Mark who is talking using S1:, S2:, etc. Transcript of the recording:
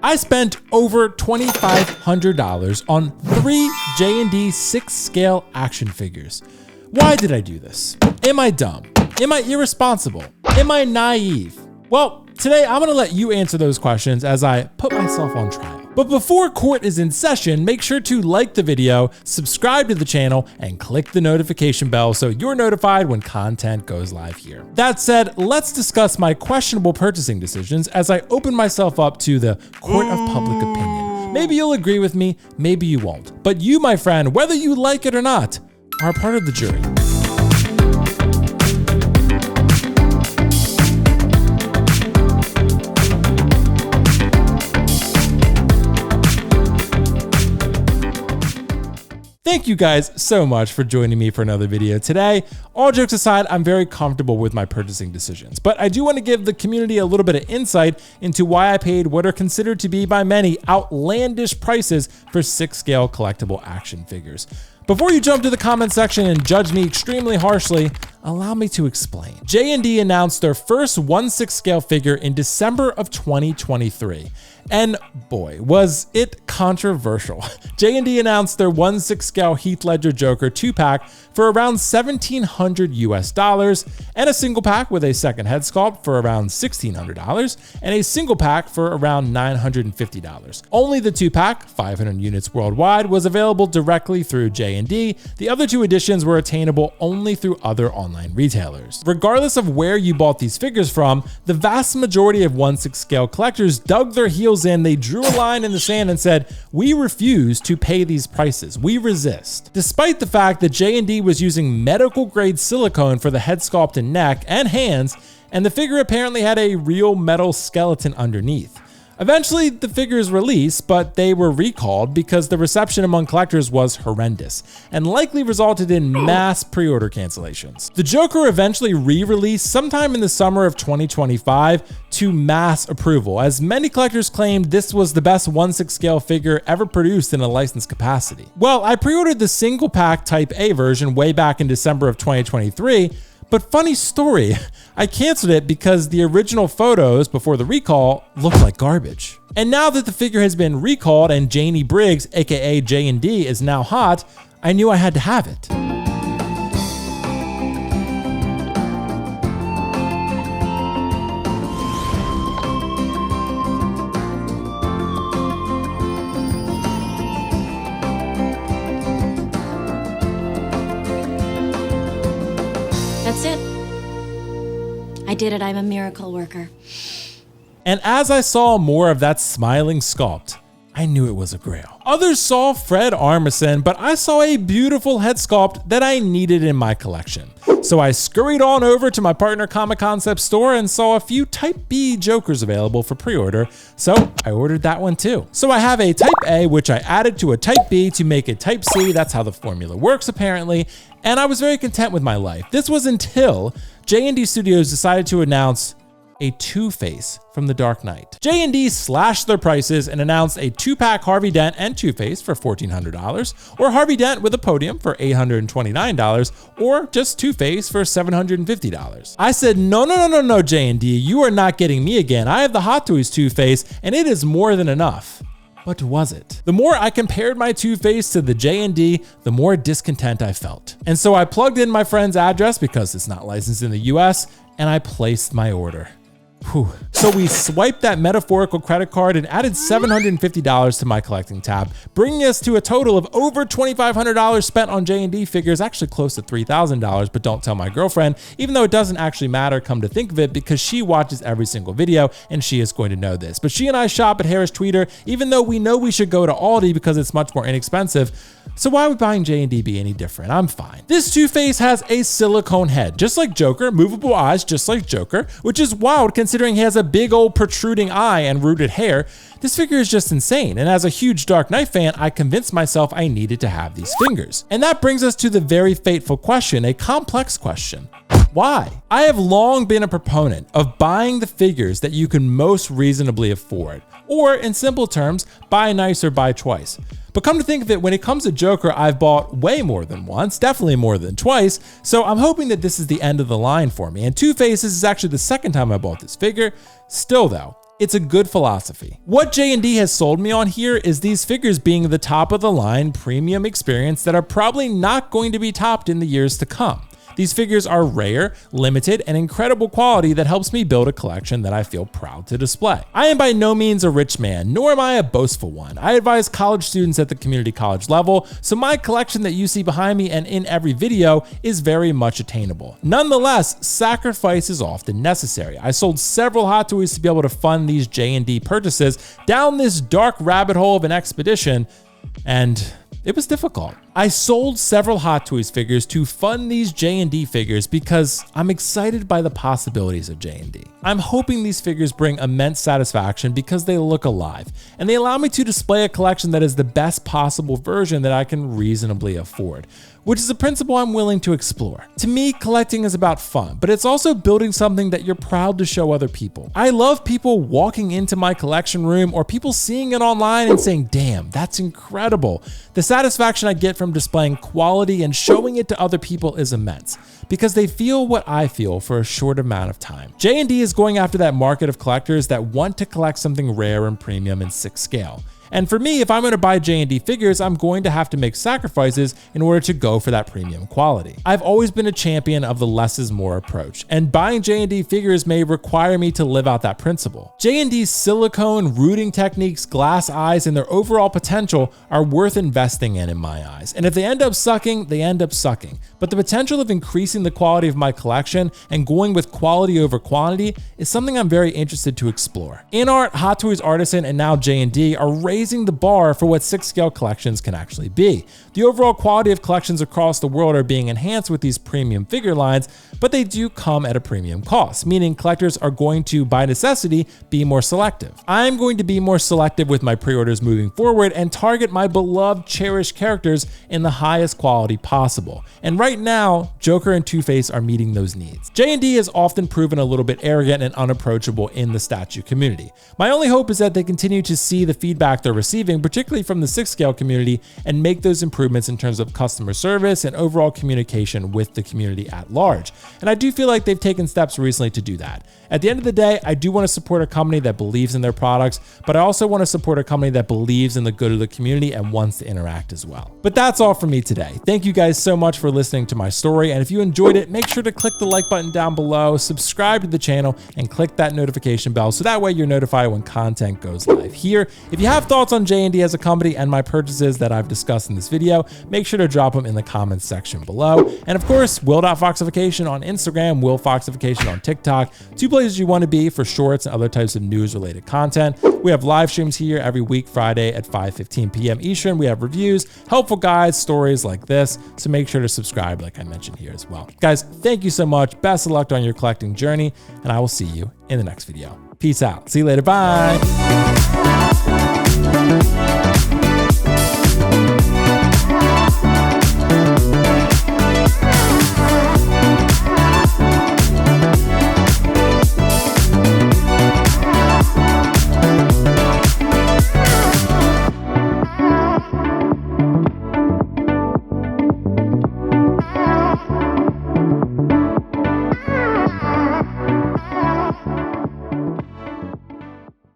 S1: I spent over $2,500 on 3 J&D 6-scale action figures. Why did I do this? Am I dumb? Am I irresponsible? Am I naive? Well, today I'm gonna let you answer those questions as I put myself on trial. But before court is in session, make sure to like the video, subscribe to the channel, and click the notification bell so you're notified when content goes live here. That said, let's discuss my questionable purchasing decisions as I open myself up to the court of public opinion. Maybe you'll agree with me, maybe you won't. But you, my friend, whether you like it or not, are part of the jury. Thank you guys so much for joining me for another video today. All jokes aside, I'm very comfortable with my purchasing decisions, but I do want to give the community a little bit of insight into why I paid what are considered to be by many outlandish prices for 6-scale collectible action figures. Before you jump to the comment section and judge me extremely harshly, allow me to explain. J&D announced their first 1/6 scale figure in December of 2023. And boy, was it controversial. J&D announced their 1/6 scale Heath Ledger Joker 2-pack for around $1,700 US, and a single pack with a second head sculpt for around $1,600, and a single pack for around $950. Only the 2-pack, 500 units worldwide, was available directly through J&D. The other 2 editions were attainable only through other online retailers. Regardless of where you bought these figures from, the vast majority of 1/6 scale collectors dug their heels in. They drew a line in the sand and said, "We refuse to pay these prices. We resist." Despite the fact that J&D was using medical grade silicone for the head sculpt and neck and hands, and the figure apparently had a real metal skeleton underneath. Eventually, the figures released, but they were recalled because the reception among collectors was horrendous and likely resulted in mass pre-order cancellations. The Joker eventually re-released sometime in the summer of 2025 to mass approval, as many collectors claimed this was the best 1/6 scale figure ever produced in a licensed capacity. Well, I pre-ordered the single pack Type A version way back in December of 2023, but funny story, I canceled it because the original photos before the recall looked like garbage. And now that the figure has been recalled and Janie Briggs, aka J&D, is now hot, I knew I had to have it.
S2: That's it. I did it. I'm a miracle worker.
S1: And as I saw more of that smiling sculpt, I knew it was a grail. Others saw Fred Armisen, but I saw a beautiful head sculpt that I needed in my collection. So I scurried on over to my partner Comic Concept store and saw a few Type B Jokers available for pre-order, so I ordered that one too. So I have a Type A, which I added to a Type B to make a Type C. That's how the formula works apparently, and I was very content with my life. This was until J&D Studios decided to announce a Two-Face from The Dark Knight. J&D slashed their prices and announced a 2-pack Harvey Dent and Two-Face for $1,400, or Harvey Dent with a podium for $829, or just Two-Face for $750. I said, no, J&D, you are not getting me again. I have the Hot Toys Two-Face, and it is more than enough. But was it? The more I compared my Two-Face to the J&D, the more discontent I felt. And so I plugged in my friend's address because it's not licensed in the US, and I placed my order. Whew. So we swiped that metaphorical credit card and added $750 to my collecting tab, bringing us to a total of over $2,500 spent on J&D figures, actually close to $3,000, but don't tell my girlfriend, even though it doesn't actually matter, come to think of it, because she watches every single video and she is going to know this. But she and I shop at Harris Tweeter, even though we know we should go to Aldi because it's much more inexpensive. So why would buying J&D be any different? I'm fine. This Two-Face has a silicone head, just like Joker, movable eyes, just like Joker, which is wild considering he has a big old protruding eye and rooted hair. This figure is just insane, and as a huge Dark Knight fan, I convinced myself I needed to have these figures. And that brings us to the very fateful question, a complex question. Why? I have long been a proponent of buying the figures that you can most reasonably afford, or in simple terms, buy nice or buy twice. But come to think of it, when it comes to Joker, I've bought way more than once, definitely more than twice, so I'm hoping that this is the end of the line for me. And Two-Face is actually the second time I bought this figure. Still though, It's a good philosophy. What J&D has sold me on here is these figures being the top of the line premium experience that are probably not going to be topped in the years to come. These figures are rare, limited, and incredible quality that helps me build a collection that I feel proud to display. I am by no means a rich man, nor am I a boastful one. I advise college students at the community college level, so my collection that you see behind me and in every video is very much attainable. Nonetheless, sacrifice is often necessary. I sold several Hot Toys to be able to fund these J&D purchases down this dark rabbit hole of an expedition, and it was difficult. I sold several Hot Toys figures to fund these J&D figures because I'm excited by the possibilities of J&D. I'm hoping these figures bring immense satisfaction because they look alive, and they allow me to display a collection that is the best possible version that I can reasonably afford, which is a principle I'm willing to explore. To me, collecting is about fun, but it's also building something that you're proud to show other people. I love people walking into my collection room or people seeing it online and saying, damn, that's incredible. The satisfaction I get from displaying quality and showing it to other people is immense because they feel what I feel for a short amount of time. J&D is going after that market of collectors that want to collect something rare and premium in 6 scale. And for me, if I'm going to buy J&D figures, I'm going to have to make sacrifices in order to go for that premium quality. I've always been a champion of the less is more approach, and buying J&D figures may require me to live out that principle. J&D's silicone, rooting techniques, glass eyes, and their overall potential are worth investing in my eyes. And if they end up sucking, they end up sucking. But the potential of increasing the quality of my collection and going with quality over quantity is something I'm very interested to explore. InArt, Hot Toys Artisan, and now J&D are raising the bar for what 6-scale collections can actually be. The overall quality of collections across the world are being enhanced with these premium figure lines, but they do come at a premium cost, meaning collectors are going to, by necessity, be more selective. I'm going to be more selective with my pre-orders moving forward and target my beloved, cherished characters in the highest quality possible. And right now, Joker and Two-Face are meeting those needs. J&D has often proven a little bit arrogant and unapproachable in the statue community. My only hope is that they continue to see the feedback they're receiving, particularly from the 6-scale community, and make those improvements in terms of customer service and overall communication with the community at large. And I do feel like they've taken steps recently to do that. At the end of the day, I do want to support a company that believes in their products, but I also want to support a company that believes in the good of the community and wants to interact as well. But that's all for me today. Thank you guys so much for listening to my story, and if you enjoyed it, make sure to click the like button down below, subscribe to the channel, and click that notification bell so that way you're notified when content goes live here. If you have thoughts on J&D as a company and my purchases that I've discussed in this video, make sure to drop them in the comments section below. And of course, Will.Foxification on Instagram, WillFoxification on TikTok, 2 places you want to be for shorts and other types of news-related content. We have live streams here every week, Friday at 5:15 p.m. Eastern. We have reviews, helpful guides, stories like this, so make sure to subscribe like I mentioned here as well. Guys, thank you so much. Best of luck on your collecting journey, and I will see you in the next video. Peace out. See you later. Bye.